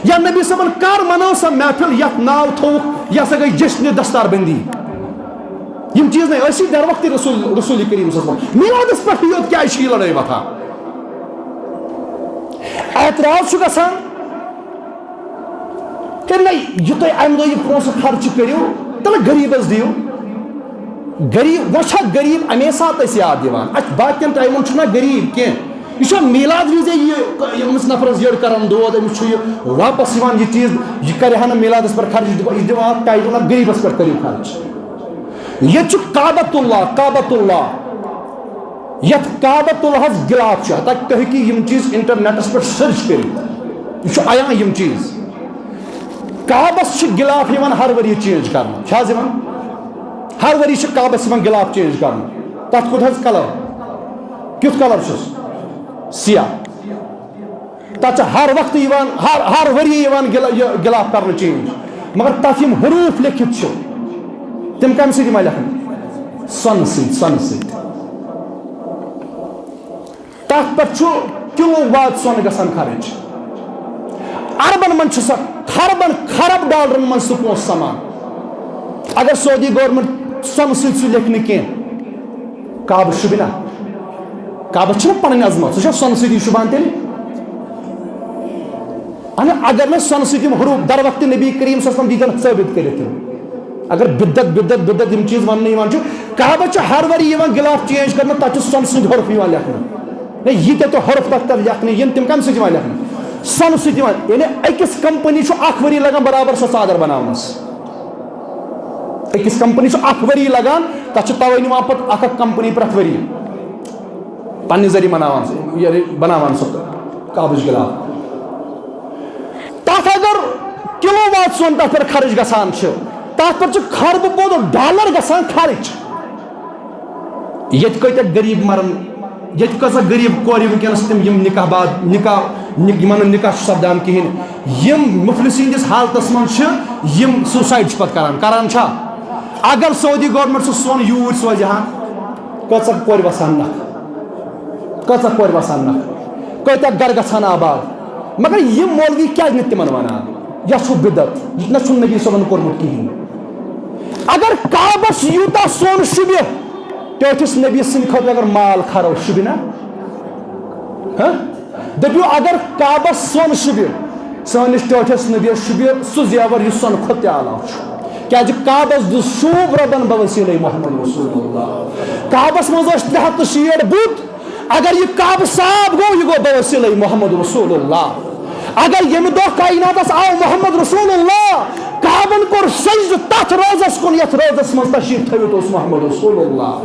یا نبی صاحبن کر منو سا محفل یت ناو تھوک یہ سا گئی جشن دستار بندی یم چیز نہیں اسی در وقت رسول کریم صلی اللہ علیہ وسلم میلادس پہ یوت کیا چھ لڑائی وتھان اعتراض گژھان کہ نہیں یہ تھی امہ دہ یہ پونسہ خرچ کرو تل غریبس دیو غریب وچھا غریب امی سات اس یاد دیوان اچ باقین ٹائمن چھنا غریب کی یہ میلاد وز یہ امس نفرس یڑ کران دود امس یہ واپس یہ چیز یہ کرہ نا میلادس پر خرچ یہ دان ٹائٹل غریبس پر کرو خرچ یہ کعبۃ اللہ یت کعبۃ اللہ غلاف تک تھی ہیکو یم چیز انٹرنیٹس پہ سرچ کر یہ عیاں یم چیز کعبس غلاف ہر ؤری چینج کرنا ہر ؤری کعبس غلاف چینج کرنا تک کوت کلر کیت کلر سیاہ تک ہر وقت ہر ؤری غلاف کرنا چینج مگر تک حروف لکھت تم کم سی لکھن سن ست تک پہ کلو واد سون گژھان خرچ اربن من سا خرب ڈالرن من سہ پونس سمان اگر سعودی گورمنٹ سن ست لکھن کی کعبہ شبنا کعبہ پن عظمت سہ سن سی شبان تیل اگر میں سن ست حروف در وقت نبی کریم صلی اللہ علیہ وسلم دیتن ثابت کرت اگر بدت یم چیز ون کعبہ ہر ؤری غلاف چینج کرنا تک سن ست حرف لکھنا یہ تو حرف تک لکھنے یم تم کم سی لکھنا سن ست یعنی اکس کمپنی اخ ؤری لگان برابر سو ژادر بناونس اکس کمپنی اخ ؤری لگان تک توے نوان پتہ اخ کمپنی پرٛٮ۪تھ ؤری پنہ ذریعہ بناوان سو کعبٕچ غلاف تک اگر کلو وات سون تک پہ خرچ گژھان تک پہ خرب بود ڈالر گژھان خرچ یہ کتیا غریب مرن یہ کسا غریب کور ونکس تم نکاح بعد نکاح سپدان کہین یم مفلسین دس حالتس من سوسائڈ پتہ کران اگر سعودی گورمنٹ سہ سون یور سوزِ ہا کچھ کور وسان نکھ کتیا گر گژھان آباد مگر یم مولوی کیا تمن ونان یہ بدت یہ نہ نبی صبن کورمت کہین اگر کعبس یوتا سون شبہ ٹھٹس نبی سند خاطر اگر مال خرو شبنا دپیو اگر کعبس سون شبہ سانس ٹھٹس نبی شبہ سہ زیور یہ سون کھت اعلیٰ کیا کعبس دس شوب ربن بوسیلہ محمد رسول اللہ کعبس مز 360 بت اگر یہ کعبہ صاف گو یہ گو بوسیلہ محمد رسول اللہ اگر یم دہ کائناتس آو محمد رسول اللہ کعبن کور سجدہ تتھ روزس کن یتھ روزس مز تشریف تھوت اس محمد رسول اللہ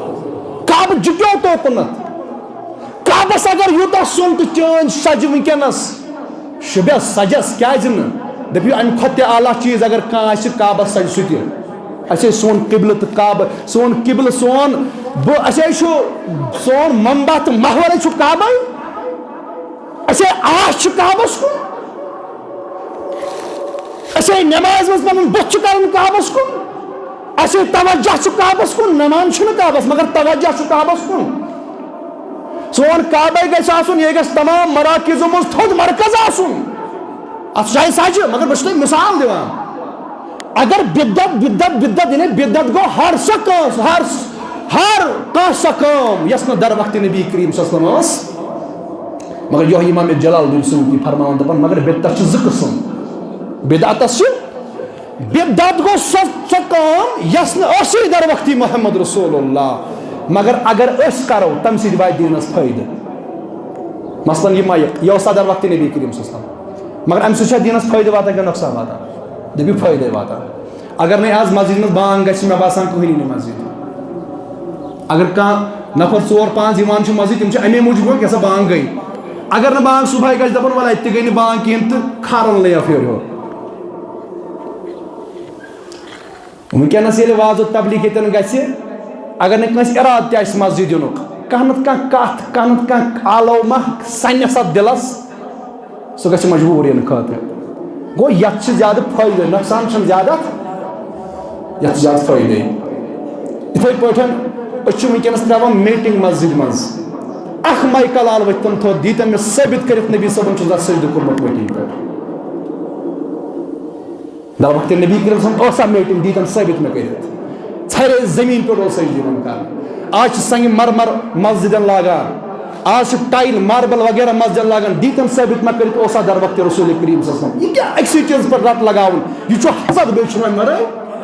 کعبہ جھکیو توکنت کعبس اگر یوتہ سون تو چین سج ونکس شبہ سجس کیاز دپیو امہ کھت اعلیٰ چیز اگر کھانا کعبس سج سہ سون قبلہ تو کعبہ سون قبلہ سون سون منبع تو محور کعبہ آش کعبس کن نماز مز پن بت کر کعبس کن توجہ کعبس کن نمان کعبس مگر توجہ کعبس کن سون کعبہ گھس آسن یہ گھس تمام مراکزوں مز تھوڑ مرکز آسن ات جائے سج مگر بس تھی مثال دیوان اگر بدت یعنی بدت گو ہر سا کام یس نا در وقت نبی کریم صلی اللہ علیہ وسلم مگر یہ امام جلال الدین سیوطی فرماون دپان مگر بدت چھ زٕ قسم بدعتس بدعت گو سا کام یس نا اسی در وقت محمد رسول اللہ مگر اگر اس کرو تم سۭتۍ واتہِ دینس فٲیدٕ مثلاً یہ مایک یہ در وقت نبی کریم صلی اللہ علیہ وسلم مگر امہ سۭتۍ چھا دینس فٲیدٕ واتان کینٛہہ نۄقصان واتان دٔپِو فٲیدے واتان اگر نہیں آز مسجد مز بانگ گژھِ مےٚ باسان کٕہٕنۍ نہٕ مسجد اگر کانٛہہ نفر 4-5 یِوان چھِ مسجد تِم چھِ امی موٗجوٗب کیٛاہ سا بانگ گٔے اگر نہٕ بانگ صُبحٲے گژھِ دپان وَلہٕ اَتہِ تہِ گٔے نہٕ بانگ کِہیٖنۍ تہٕ کھارن لے پھیرٕ ہیوٚر وٕنکٮ۪نس ییٚلہِ واضح تبلیغ ییٚتٮ۪ن گژھِ اگر نہٕ کٲنٛسہِ اِرادٕ تہِ آسہِ مسجد یِنُک کانٛہہ نتہٕ کانٛہہ کتھ کانٛہہ نتہٕ کانٛہہ آلو ما سنٮ۪س اتھ دِلس سُہ گژھِ مجبوٗر یِنہٕ خٲطرٕ گوٚو یتھ چھِ زیادٕ فٲیدٕ نۄقصان چھُنہٕ زیادٕ اتھ یتھ چھِ زیادٕ فٲیدٕ یِتھٕے پٲٹھۍ أسۍ چھِ وٕنکٮ۪نس ترٛاوان میٖٹِنٛگ مسجد منٛز اکھ مایکل آل ؤتھۍ تِم تھوٚد دیٖتن مےٚ ثٲبت کٔرِتھ نبی صٲبن چھُس اَتھ سجدٕ کوٚرمُت ؤٹی پٮ۪ٹھ در وقت نبی کریم صلی اللہ علیہ وسلم میٹنگ دیتن ثابت میں کرت ژھرے زمین پہ سجدہ یوان کر آج سنگ مرمر مسجدن لاگان آج ٹائل ماربل وغیرہ مسجد لاگان دیتن ثابت میں کرت اوسا در وقت رسول کریم صلی اللہ علیہ وسلم یہ کیا اکسی چیز پر رت لگاون یہ حسد بے چھنوائے مرے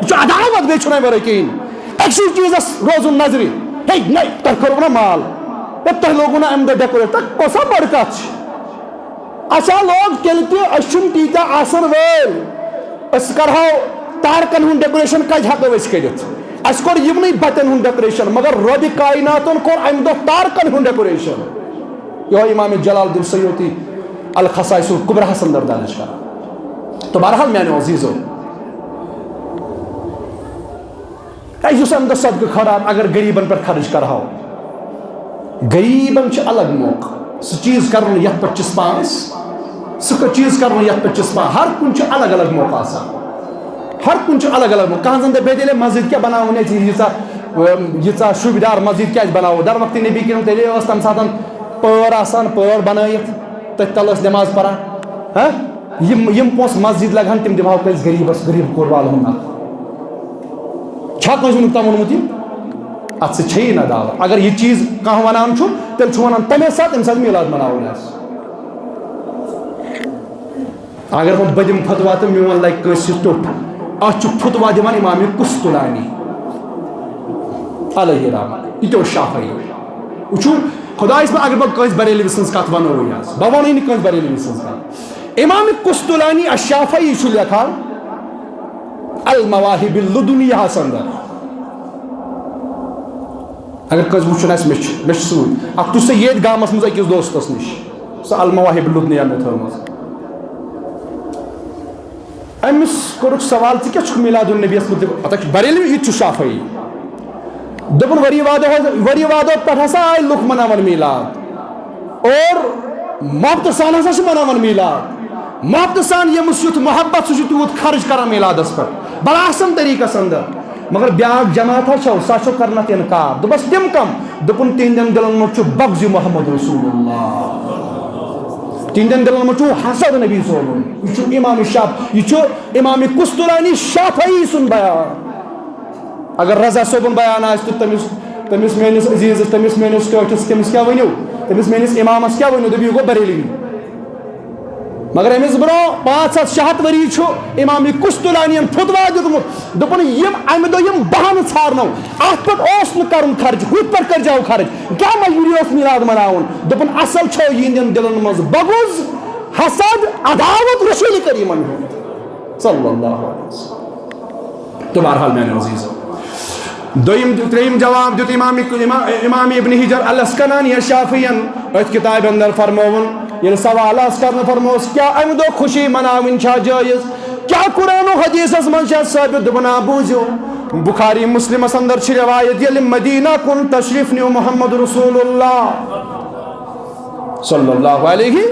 یہ عداوت بے چھنوائے مرے کہیں اکسی چیز روزن نظری ہے نہیں تر کرو نا مال تہ لوگو نا ام دہ ڈیکوریٹ تک کوسا بڑ کت اچھا لوگ تیل تہ اچھن تیتا آسن ویل اس کرہو تارکن ہن ڈیکوریشن کج ہکو اس کرت اس کور یمنی بتن ہن ڈیکوریشن مگر رب کائناتن کور ام دہ تارکن ہن ڈیکوریشن یہ امام جلال الدین سیوطی الخصائص الکبریٰ اندر دانش کرا تو بہرحال میانو عزیزو اس ام دہ صدقہ خیرات اگر غریبن پر خرچ کرہو غریبن چھ الگ موقع سہ چیز کرن یتھ پہ چس پانس سہ چیز کرن یتھ پہ چس پان ہر کن چھ الگ الگ موقع آسان ہر کن چھ الگ الگ موقع کہاں زندہ بیدیلے مسجد کیا بناؤ ییژا شوبدار مسجد کیا بناؤ در وقت نبی کریم تیلے اس تم ساتن پور آسان پور بنائیت تت تل اس نماز پڑھا ہاں یم پونس مسجد لگان تم دماغ کس غریب کوربال ہوں چھا کنس ونک تم ونمت ات سے چھئی نہ دعوت اگر یہ چیز کہاں ونان چھو تیل چھو ونان تمے ساتھ امسات میلاد مناؤن اس اگر ہم بدم فتوا تو میون لائک کنس ٹوٹ اچ فتوا دمان امام قسطلانی علیہ رحمۃ یہ تو شافعی وچو خدا اس میں اگر بہ کنس بریلوی سنز کت ونو یس بہ ونی نہ کنس بریلوی سنز کت امام قسطلانی الشافعی چھ لکھان المواہب اللدنیہ اندر اگر کس وچن اس مش سوت اخ تو سید گامس مز اکس دوستس نش سہ المواہب اللدنیہ میں تھومز امس کورک سوال ژٕ کیٛاہ چھُکھ میلاد النبی یس متعلق اتھ بریلوی یہ شافعی دپن ؤری وادو پٮ۪ٹھ ہسا آے لُکھ مناون میلاد اور محبت سان ہسا چھِ مناون میلاد محبت سان ییٚمِس یُتھ محبت سُہ چھُ تیوٗت خرچ کران میلادس پٮ۪ٹھ بڑا احسن طریقس اندر مگر بیاکھ جماعت چھو سۄ چھو کران اتھ انکار دوٚپس تِم کم دوٚپُن تِہنٛدٮ۪ن دلن منٛز چھُ بغضِ محمد رسول اللہ تِہنٛدٮ۪ن دلن منٛز چھُ حسد نبی صٲبُن یہ چھُ امام شاف یہ چھُ امام قسطلانی شافعی سُنٛد بیان اگر رضا صٲبُن بیان آسہِ تہٕ تٔمِس میٲنِس عزیزس تٔمِس میٲنِس ٹٲٹھِس تٔمِس کیٛاہ ؤنِو تٔمِس میٲنِس امامس کیٛاہ ؤنِو دٔپِو یہِ گوٚو بریلوی مگر امس برونٛہہ 500-600 ؤری چھُ امام قسطلانین فتوا دیُتمُت دوٚپُن یِم امہِ دۄہ یِم بہانہٕ ژھارنو اتھ پٮ۪ٹھ اوس نہٕ کرُن خرچ ہُتھ پٮ۪ٹھ کٔرۍزیو خرچ کیٛاہ مجبوٗری اوس میلاد مناوُن دوٚپُن اصل چھو یِہنٛدٮ۪ن دلن منٛز بغض حسد عداوت رسول کریمن ہُنٛد صلی اللہ علیہ وسلم تو بہرحال میانہِ عزیزو تریم جواب دیت امام ابن حجر الاسقلانی شافعین ات کتاب اندر فرمون یل سوال اس کرنے فرموس کیا ام دو خوشی مناون چھا جائز کیا قرآن و حدیث اس من چھا ثابت بنا بوجو بخاری مسلم اندر چھ روایت یل مدینہ کن تشریف نیو محمد رسول اللہ صلی اللہ علیہ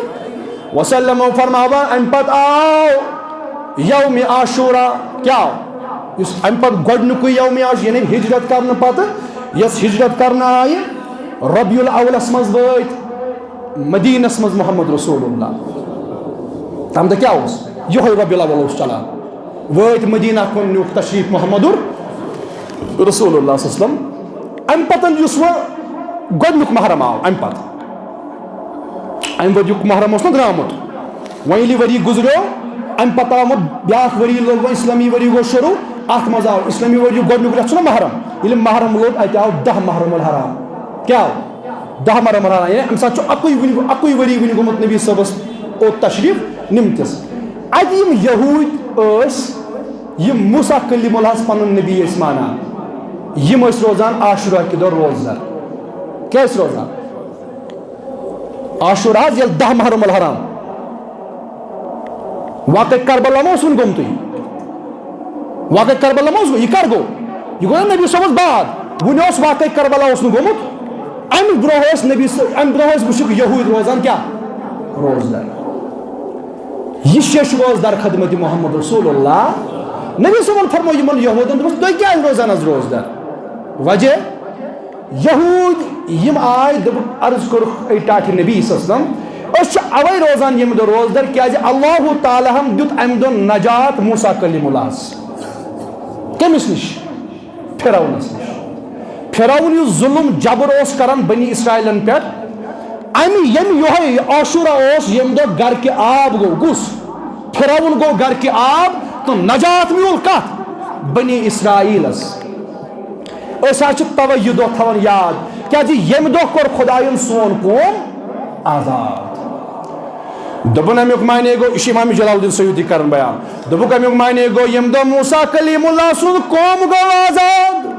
وسلم فرماوا ام پت آو یوم عاشورہ کیا اس ام پت گۄڈنیُکُے یوم عاشورہ یعنی ہجرت کرنے پتہ یس ہجرت کرنے آئے ربیع الاولس مز وٲتۍ مدینس مز محمد رسول اللہ تم دہ کیا اس یہ ربیع الاول اوس چلان وٲتۍ مدینہ کُن نیوٗکھ تشریف محمد رسول اللہ صلی اللہ علیہ وسلم ام پتن یُس وۄنۍ گۄڈنیُک محرم آو ام پتہٕ ام ؤریُک محرم اوس نہ درٛامُت وۄنۍ ییٚلہِ ؤری گُزریو ام پتہٕ آمُت بیاکھ ؤری لوگ وۄنۍ اسلامی ؤری گوٚو شروع اتھ منٛز آو اسلامی ؤریُک گۄڈنیُک رٮ۪تھ چھُنہ محرم ییٚلہِ محرم لوگ اتہِ آو 10 محرم الحرام کیٛاہ آو 10 محرم الحرام یعنی امہِ ساتہٕ چھُ اَکُے ؤری وٕنہِ گوٚمُت نبی صٲبس اوت تشریف نِمتِس اتہِ یِم یہوٗدۍ ٲسۍ یِم موسیٰ کلیم اللہ ہس پنُن نبی ٲسۍ مانان یِم ٲسۍ روزان عاشورہ کہِ دۄہ روزدر کیٛاہ ٲسۍ روزان عاشورہ حظ ییٚلہِ 10 محرم الحرام واقع کربلا ما اوس وُنہِ گوٚمتُے واقع کربلا ما اوس یہِ کر گوٚو یہِ گوٚو نا نبی صٲبس بعد وُنہِ اوس واقع کربلا اوس نہٕ گوٚمُت امہِ برونٛہہ ٲسۍ نبی امہِ برونٛہہ ٲسۍ وٕچھِکھ یہوٗدۍ روزان کیٛاہ روزدر یہ شیش روزدر خدمت محمد رسول اللہ نبی صٲبن فرمو یِمن یہوٗدن دوٚپُس تُہۍ کیٛازِ روزان حظ روزدر وجہ یہوٗدۍ یِم آے دوٚپُکھ عرض کوٚرُکھ اے ٹاٹھہِ نبی صلی اللہ علیہ وسلم اس اوے روزان یم دو روزدر کیازِ اللہ تعالیٰ ہم دیت امہ دو نجات موسیٰ کلیم اللہ کمس نش فرعونس نش فرعون یُس ظلم جبر اوس کران بنی اسرائیلن پہ امی یم یہ عاشورہ اوس یم دو گر کے آب گو گس فرعون گو گر کے آب تو نجات میول کت بنی اسرائیلس اس توے یہ دہ تھوان یاد کیا یم دہ کور خدائن سون قوم آزاد دبن امیک معنی گو یہ امام جلال الدین سیوطی کرن بیان دبک امیک معنی گو یم دہ موسیٰ کلیم اللہ سون قوم گو آزاد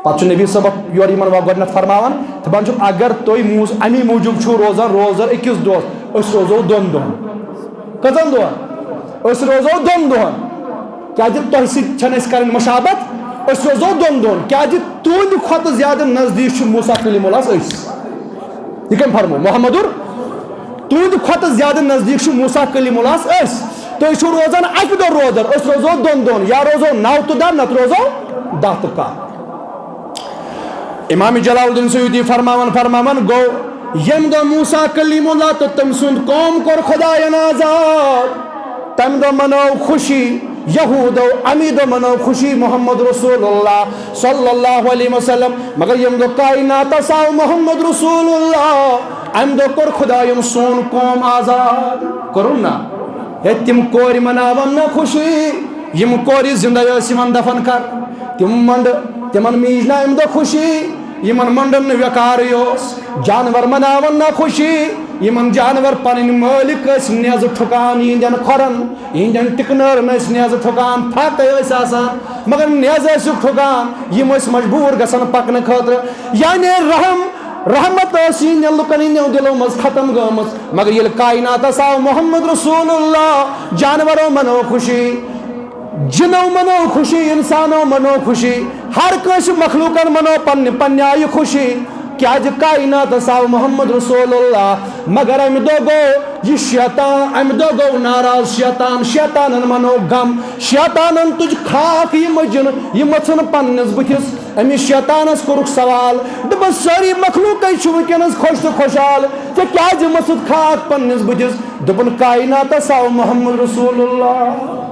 پتہ نبی صاحب یور یمن گۄڈنیتھ فرماوان دپان اگر تُہۍ امی موجوب چھو روزان روزدر أکِس دۄہس أسۍ روزو دۄن دۄہن کٔژن دۄہن أسۍ روزو دۄن دۄہن کیازِ تۄہہِ سۭتۍ چھنہٕ اَسہِ کرٕنۍ مشابت أسۍ روزو دۄن دۄہن کیازِ تُہنٛدِ کھۄتہٕ زیادٕ نزدیٖک چھُ موسیٰ کلیم اللہ أسۍ یہِ کٔمۍ فرمو محمدُر تُہنٛدِ کھۄتہٕ زیادٕ نزدیٖک چھُ موسیٰ کلیم اللہ أسۍ تُہۍ چھِو روزان اکہِ دۄہ روزدر أسۍ روزو دۄن دۄہن یا روزو 9 تہٕ 10 نتہٕ روزو 10 تہٕ 11 امام جلال الدین سیوطی فرماون گو یم دہ موسیٰ کلیم اللہ تو تم سند قوم کور خداین آزاد تم دہ منو خوشی یہودو امی دہ منو خوشی محمد رسول اللہ صلی اللہ علیہ وسلم مگر یم دہ کائنات ساو محمد رسول اللہ ام دہ کور خداین سون قوم آزاد کرن نا تم کور مناون نا خوشی یم کور زندہ یس یمن دفن کر تم منڈ تمن میج نا ام دہ خوشی یمن منڈن وقار یوس جانور مناون نا خوشی یمن جانور پنن مالک اس نیز ٹھکان یہندین کھورن یہندین ٹکنرن اس نیز ٹھکان پھٹ اس آسان مگر نیز اس ٹھکان یم اس مجبور گژھن پکن خاطر یعنی رحمت سین لکن ہندیو دلو مز ختم گمز مگر یل کائنات آو محمد رسول اللہ جانوروں منو خوشی جنو منو خوشی انسانو منو خوشی ہر کس مخلوقن منو پن آئی خوشی کیا کائنات ساو محمد رسول اللہ مگر ام دو گو یہ شیطان ام دو گو ناراض شیطانن منو غم شیطانن تج خاک یہ مجن یہ مچن پنس بتس امس شیطانس کورک سوال دپس ساری مخلوق ونکس خوش تو خوشحال ژے کیا مچت خاک پنس بتس دپن کائنات ساو محمد رسول اللہ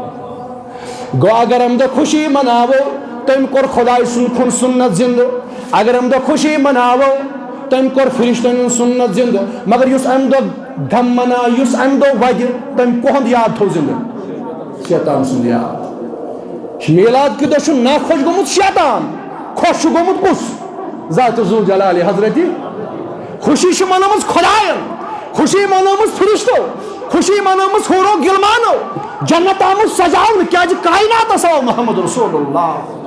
گو اگر ہم دہ خوشی مناو تم کور خدای سن سنت زند اگر ہم دہ خوشی مناو تم کور فرشتن سنت زند مگر یس ام دہ غم منا یس ام دہ وجہ تم کہند یاد تھو زند شیطان سند یاد میلاد کہ دہ نا خوش گومت شیطان خوش گومت کس ذات ذو جلال حضرت خوشی منامت خدائن خوشی منامت فرشتو خوشی منامت ہورو گلمانو جنت آمد سجاؤن کیا کائنات ساو محمد رسول اللہ